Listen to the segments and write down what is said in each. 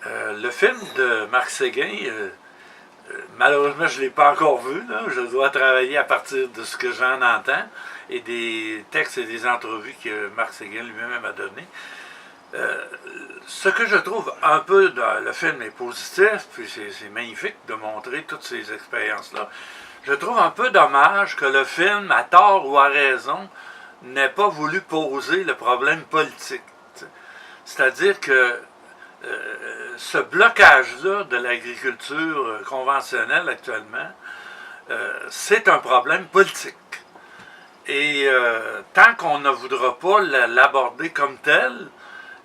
Le film de Marc Séguin, malheureusement, je ne l'ai pas encore vu. Là. Je dois travailler à partir de ce que j'en entends et des textes et des entrevues que Marc Séguin lui-même a données. Ce que je trouve un peu dans le film est positif, puis c'est magnifique de montrer toutes ces expériences-là. Je trouve un peu dommage que le film, à tort ou à raison, n'ait pas voulu poser le problème politique. C'est-à-dire que ce blocage-là de l'agriculture conventionnelle actuellement, c'est un problème politique. Et tant qu'on ne voudra pas l'aborder comme tel,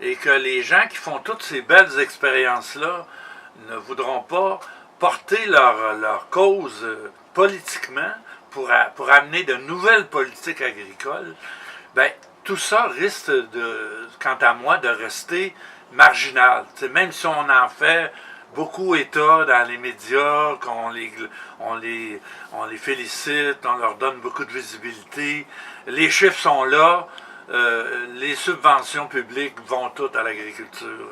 et que les gens qui font toutes ces belles expériences-là ne voudront pas porter leur cause politiquement pour amener de nouvelles politiques agricoles, bien, tout ça risque, quant à moi, de rester marginal. T'sais, même si on en fait beaucoup état dans les médias, qu'on on les félicite, on leur donne beaucoup de visibilité, les chiffres sont là, les subventions publiques vont toutes à l'agriculture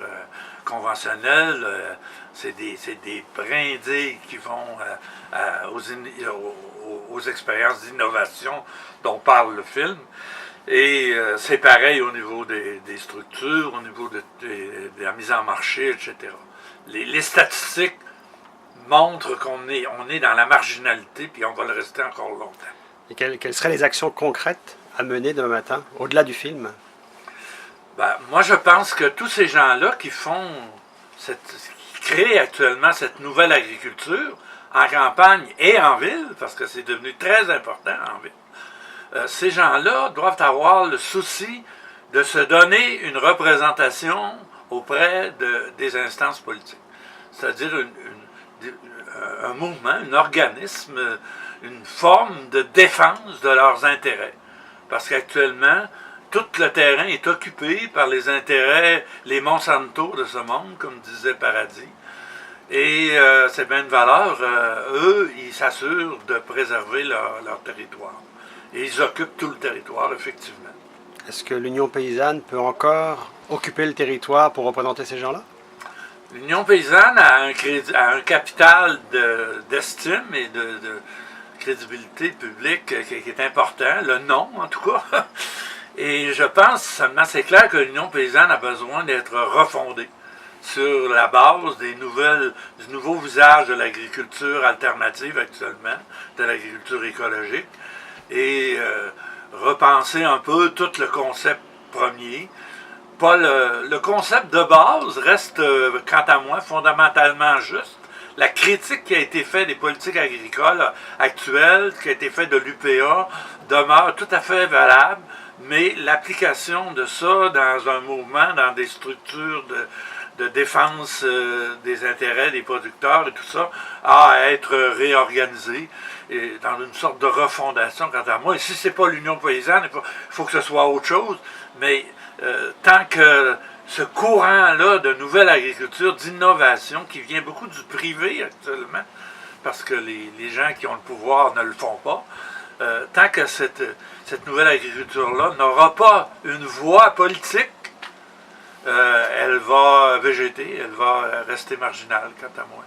conventionnelle, c'est des brindilles qui vont aux expériences d'innovation dont parle le film. Et c'est pareil au niveau des structures, au niveau de la mise en marché, etc. Les statistiques montrent qu'on est dans la marginalité, puis on va le rester encore longtemps. Et quelles seraient les actions concrètes à mener demain matin, au-delà du film? Ben, moi, je pense que tous ces gens-là qui créent actuellement cette nouvelle agriculture, en campagne et en ville, parce que c'est devenu très important en ville, ces gens-là doivent avoir le souci de se donner une représentation auprès des instances politiques. C'est-à-dire un mouvement, un organisme, une forme de défense de leurs intérêts. Parce qu'actuellement, tout le terrain est occupé par les intérêts, les Monsanto de ce monde, comme disait Paradis. Et c'est bien une valeur. Eux, ils s'assurent de préserver leur territoire. Et ils occupent tout le territoire, effectivement. Est-ce que l'Union paysanne peut encore occuper le territoire pour représenter ces gens-là? L'Union paysanne a un capital d'estime et de crédibilité publique qui est important, le nom en tout cas. Et je pense seulement, c'est clair que l'Union paysanne a besoin d'être refondée sur la base du nouveau visage de l'agriculture alternative actuellement, de l'agriculture écologique, et repenser un peu tout le concept premier. Pas le concept de base reste, quant à moi, fondamentalement juste. La critique qui a été faite des politiques agricoles actuelles, qui a été faite de l'UPA, demeure tout à fait valable, mais l'application de ça dans un mouvement, dans des structures de défense des intérêts des producteurs et tout ça, a à être réorganisée et dans une sorte de refondation, quant à moi. Et si ce n'est pas l'Union paysanne, il faut que ce soit autre chose, mais tant que ce courant-là de nouvelle agriculture, d'innovation, qui vient beaucoup du privé actuellement, parce que les gens qui ont le pouvoir ne le font pas, tant que cette nouvelle agriculture-là n'aura pas une voix politique, elle va végéter, elle va rester marginale, quant à moi.